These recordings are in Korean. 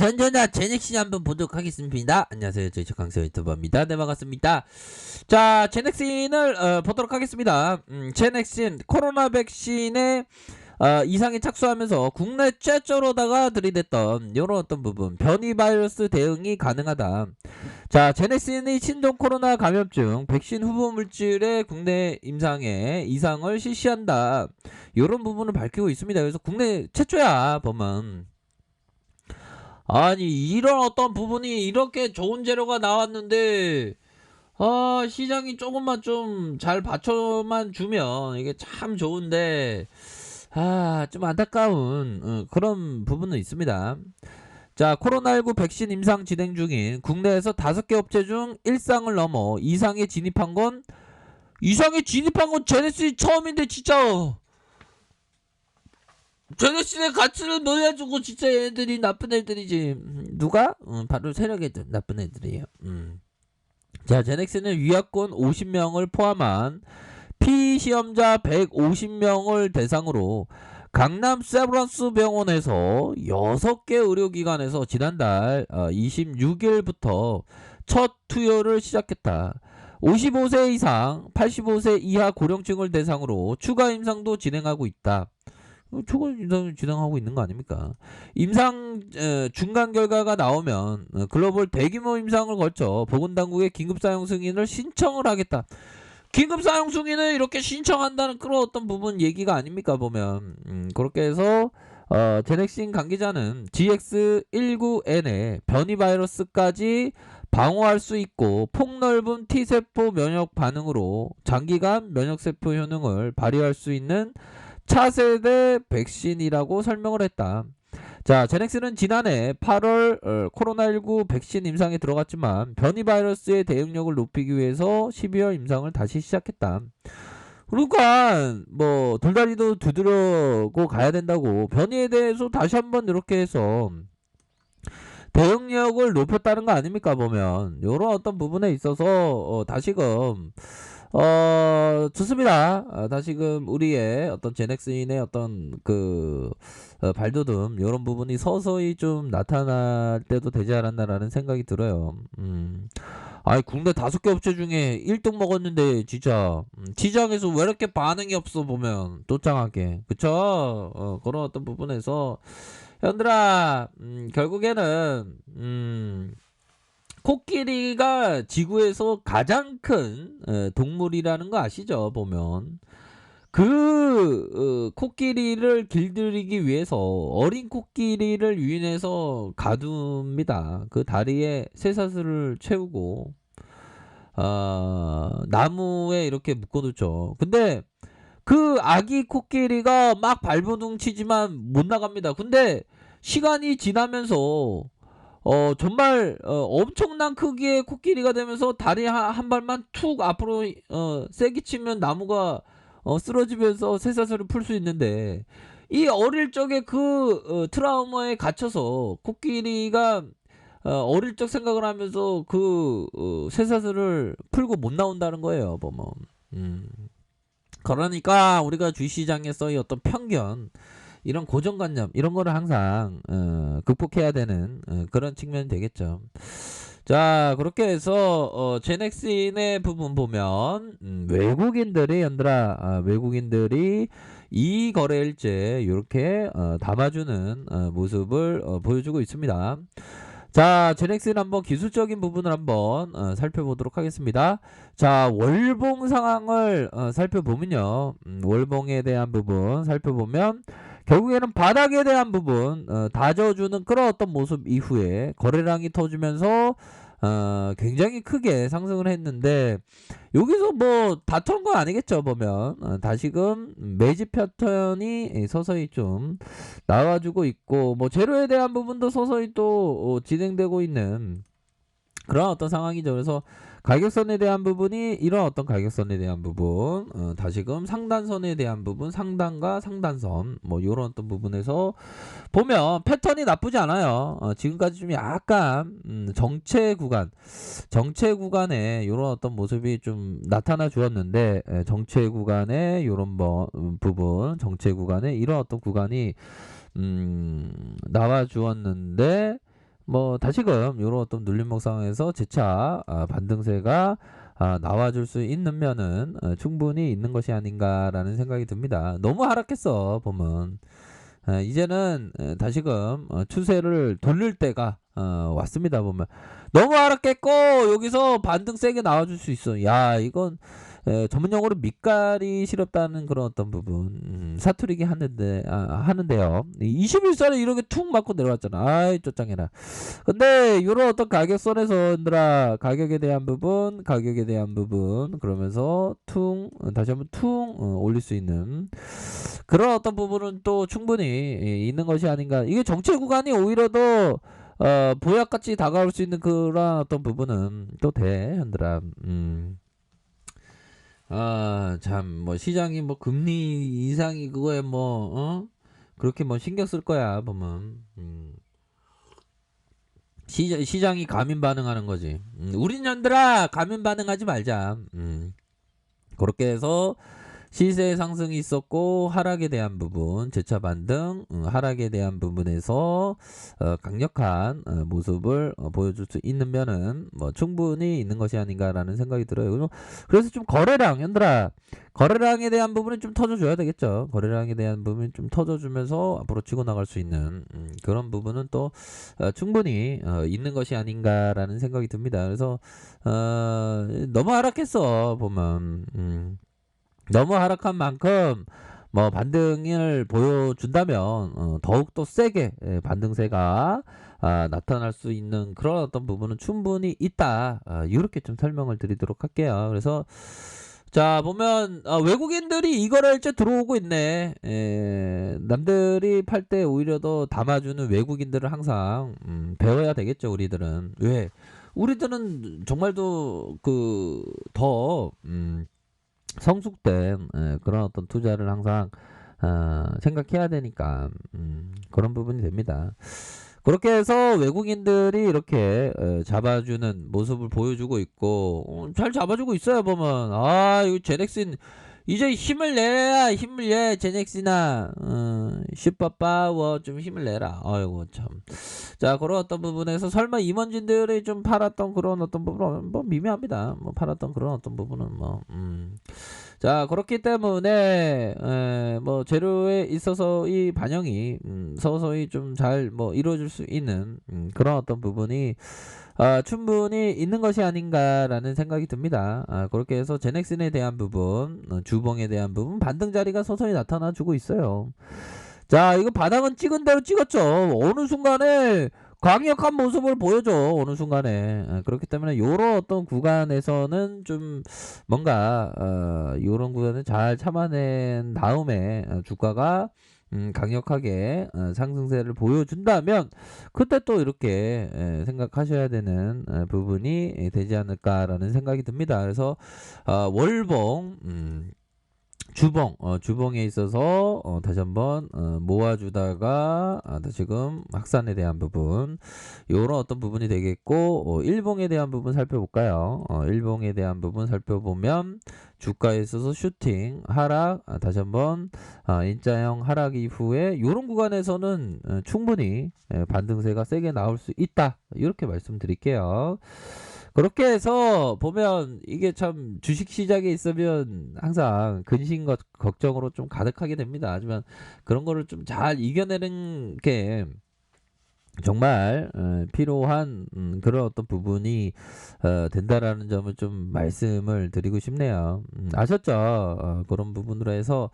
전전자 제넥신 한번 보도록 하겠습니다. 안녕하세요. 저희 강세 유튜버입니다. 네, 반갑습니다. 자, 제넥신을 보도록 하겠습니다. 제넥신 코로나 백신에 이상이 착수하면서 국내 최초로다가 들이댔던 이런 어떤 부분, 변이 바이러스 대응이 가능하다. 자, 제넥신이 신종 코로나 감염증 백신 후보 물질의 국내 임상에 이상을 실시한다. 이런 부분을 밝히고 있습니다. 그래서 국내 최초야 보면. 아니, 이런 어떤 부분이 이렇게 좋은 재료가 나왔는데 시장이 조금만 좀 잘 받쳐만 주면 이게 참 좋은데 좀 안타까운 그런 부분은 있습니다. 자, 코로나19 백신 임상 진행 중인 국내에서 5개 업체 중 1상을 넘어 이상에 진입한 건 제네시스 처음인데 진짜 제네시스의 가치를 놀려주고 진짜 얘네들이 나쁜 애들이지. 누가? 바로 세력의 나쁜 애들이에요. 자, 제넥스는 위약권 50명을 포함한 피시험자 150명을 대상으로 강남 세브란스 병원에서 6개 의료기관에서 지난달 26일부터 첫 투여를 시작했다. 55세 이상, 85세 이하 고령층을 대상으로 추가 임상도 진행하고 있다. 추가 임상을 진행하고 있는 거 아닙니까? 임상 중간 결과가 나오면 글로벌 대규모 임상을 거쳐 보건당국에 긴급사용 승인을 신청을 하겠다. 긴급사용 승인을 이렇게 신청한다는 그런 어떤 부분 얘기가 아닙니까 보면. 그렇게 해서 제넥신 관계자는 GX19N의 변이 바이러스까지 방어할 수 있고 폭넓은 T세포 면역 반응으로 장기간 면역세포 효능을 발휘할 수 있는 차세대 백신이라고 설명을 했다. 자, 제넥스는 지난해 8월 코로나19 백신 임상에 들어갔지만 변이 바이러스의 대응력을 높이기 위해서 12월 임상을 다시 시작했다. 그러니까 뭐 돌다리도 두드려고 가야 된다고, 변이에 대해서 다시 한번 이렇게 해서 대응력을 높였다는 거 아닙니까 보면. 이런 어떤 부분에 있어서 다시금 좋습니다. 다시금 우리의 어떤 제넥스인의 어떤 발돋움, 이런 부분이 서서히 좀 나타날 때도 되지 않았나라는 생각이 들어요. 아니, 국내 5개 업체 중에 1등 먹었는데 진짜 시장에서 왜 이렇게 반응이 없어 보면 또짱하게, 그쵸? 그런 어떤 부분에서 현들아, 결국에는 코끼리가 지구에서 가장 큰 동물이라는 거 아시죠? 보면 코끼리를 길들이기 위해서 어린 코끼리를 유인해서 가둡니다. 그 다리에 쇠사슬을 채우고 나무에 이렇게 묶어놓죠. 근데 그 아기 코끼리가 막 발버둥 치지만 못 나갑니다. 근데 시간이 지나면서 정말 엄청난 크기의 코끼리가 되면서 다리 한 발만 툭 앞으로 세게 치면 나무가 쓰러지면서 쇠사슬을 풀 수 있는데, 이 어릴 적에 트라우마에 갇혀서 코끼리가 어릴 적 생각을 하면서 쇠사슬을 풀고 못 나온다는 거예요 보면. 그러니까 우리가 주식시장에서의 어떤 편견, 이런 고정관념, 이런 거를 항상 극복해야 되는 그런 측면이 되겠죠. 자, 그렇게 해서 제넥신의 부분 보면 외국인들이 외국인들이 이 거래일제 이렇게 담아주는 모습을 보여주고 있습니다. 자, 제넥신 한번 기술적인 부분을 한번 살펴보도록 하겠습니다. 자, 월봉 상황을 살펴보면요, 월봉에 대한 부분 살펴보면 결국에는 바닥에 대한 부분 다져주는 그런 어떤 모습 이후에 거래량이 터지면서 굉장히 크게 상승을 했는데, 여기서 뭐 다툰 건 아니겠죠 보면. 다시금 매집 패턴이 서서히 좀 나와주고 있고, 뭐 재료에 대한 부분도 서서히 또 진행되고 있는 그런 어떤 상황이죠. 그래서 가격선에 대한 부분이 이런 어떤 가격선에 대한 부분, 다시금 상단선에 대한 부분, 상단과 상단선, 뭐 이런 어떤 부분에서 보면 패턴이 나쁘지 않아요. 지금까지 좀 약간 정체 구간에 이런 어떤 모습이 좀 나타나 주었는데, 정체 구간에 이런 부분, 정체 구간에 이런 어떤 구간이 나와 주었는데, 뭐 다시금 이런 어떤 눌림목 상황에서 재차 반등세가 나와줄 수 있는 면은 충분히 있는 것이 아닌가라는 생각이 듭니다. 너무 하락했어 보면. 이제는 다시금 추세를 돌릴 때가 왔습니다 보면. 너무 하락했고 여기서 반등 세게 나와줄 수 있어. 야 이건 전문용어로 밑갈이 시렵다는 그런 어떤 부분 사투리기 하는데요. 21선에 이렇게 툭 맞고 내려왔잖아. 아이 쪼짱해라. 근데 요런 어떤 가격선에서 얘들아 가격에 대한 부분 그러면서 다시 한번 퉁 올릴 수 있는 그런 어떤 부분은 또 충분히 있는 것이 아닌가. 이게 정체 구간이 오히려 더 보약같이 다가올 수 있는 그런 어떤 부분은 또 돼, 현들아. 참, 뭐, 시장이 뭐, 금리 이상이 그거에 뭐, 그렇게 뭐, 신경 쓸 거야, 보면. 시장이 가민 반응하는 거지. 우린 년들아, 가민 반응하지 말자. 그렇게 해서, 시세 상승이 있었고 하락에 대한 부분 재차 반등 하락에 대한 부분에서 강력한 모습을 보여줄 수 있는 면은 뭐 충분히 있는 것이 아닌가라는 생각이 들어요. 그래서 좀 거래량에 대한 부분은 좀 터져줘야 되겠죠. 거래량에 대한 부분이 좀 터져주면서 앞으로 치고 나갈 수 있는 그런 부분은 또 충분히 있는 것이 아닌가라는 생각이 듭니다. 그래서 너무 하락했어 보면. 너무 하락한 만큼 뭐 반등을 보여준다면 더욱더 세게 반등세가 나타날 수 있는 그런 어떤 부분은 충분히 있다. 이렇게 좀 설명을 드리도록 할게요. 그래서 자 보면 외국인들이 이거를 이제 들어오고 있네. 남들이 팔 때 오히려 더 담아주는 외국인들을 항상 배워야 되겠죠. 우리들은 왜? 우리들은 정말도 그더 성숙된 그런 어떤 투자를 항상 생각해야 되니까 그런 부분이 됩니다. 그렇게 해서 외국인들이 이렇게 잡아주는 모습을 보여주고 있고 잘 잡아주고 있어요 보면. 이거 제넥슨 이제 힘을 내 제넥슨아. 슈퍼파워 좀 힘을 내라. 아이고 참. 자 그런 어떤 부분에서 설마 임원진들이 좀 팔았던 그런 어떤 부분은 뭐 미묘합니다. 뭐 팔았던 그런 어떤 부분은 뭐 자 그렇기 때문에 뭐 재료에 있어서 이 반영이 서서히 좀 잘 뭐 이루어질 수 있는 그런 어떤 부분이 충분히 있는 것이 아닌가라는 생각이 듭니다. 그렇게 해서 제넥슨에 대한 부분 주봉에 대한 부분 반등 자리가 서서히 나타나주고 있어요. 자 이거 바닥은 찍은 대로 찍었죠. 어느 순간에 강력한 모습을 보여줘. 어느 순간에. 그렇기 때문에 요런 어떤 구간에서는 좀 뭔가 요런 구간을 잘 참아낸 다음에 주가가 강력하게 상승세를 보여준다면 그때 또 이렇게 생각하셔야 되는 부분이 되지 않을까라는 생각이 듭니다. 그래서 월봉 주봉에 있어서 다시 한번 모아주다가 다시금 확산에 대한 부분 요런 어떤 부분이 되겠고 일봉에 대한 부분 살펴볼까요? 일봉에 대한 부분 살펴보면 주가에 있어서 슈팅 하락 다시 한번 인자형 하락 이후에 요런 구간에서는 충분히 반등세가 세게 나올 수 있다 이렇게 말씀드릴게요. 그렇게 해서 보면 이게 참 주식 시장에 있으면 항상 근심 걱정으로 좀 가득하게 됩니다. 하지만 그런 거를 좀 잘 이겨내는 게 정말 필요한 그런 어떤 부분이 된다라는 점을 좀 말씀을 드리고 싶네요. 아셨죠? 그런 부분으로 해서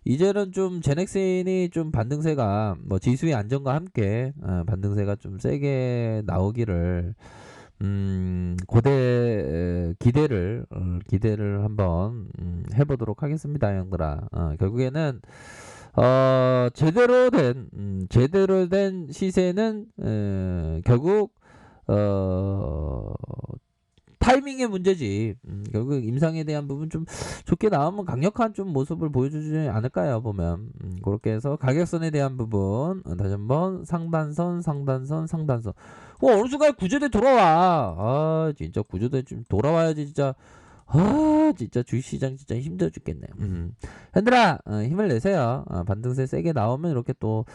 이제는 좀 제넥슨이 좀 반등세가 뭐 지수의 안정과 함께 반등세가 좀 세게 나오기를 기대를 한번 해보도록 하겠습니다, 형들아. 결국에는 제대로 된 시세는 결국 타이밍의 문제지. 결국 임상에 대한 부분 좀 좋게 나오면 강력한 좀 모습을 보여주지 않을까요 보면. 그렇게 해서 가격선에 대한 부분 다시 한번 상단선 어느 순간 구조대 돌아와. 진짜 구조대 좀 돌아와야지 진짜. 진짜 주식시장 진짜 힘들어 죽겠네. 현들아, 힘을 내세요. 반등세 세게 나오면 이렇게 또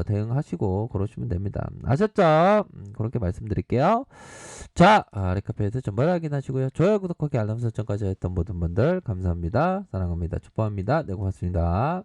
대응하시고 그러시면 됩니다. 아셨죠? 그렇게 말씀드릴게요. 자, 레카페에서 정보 확인하시고요. 좋아요, 구독하기, 알람 설정까지 했던 모든 분들 감사합니다. 사랑합니다. 축복합니다. 네, 고맙습니다.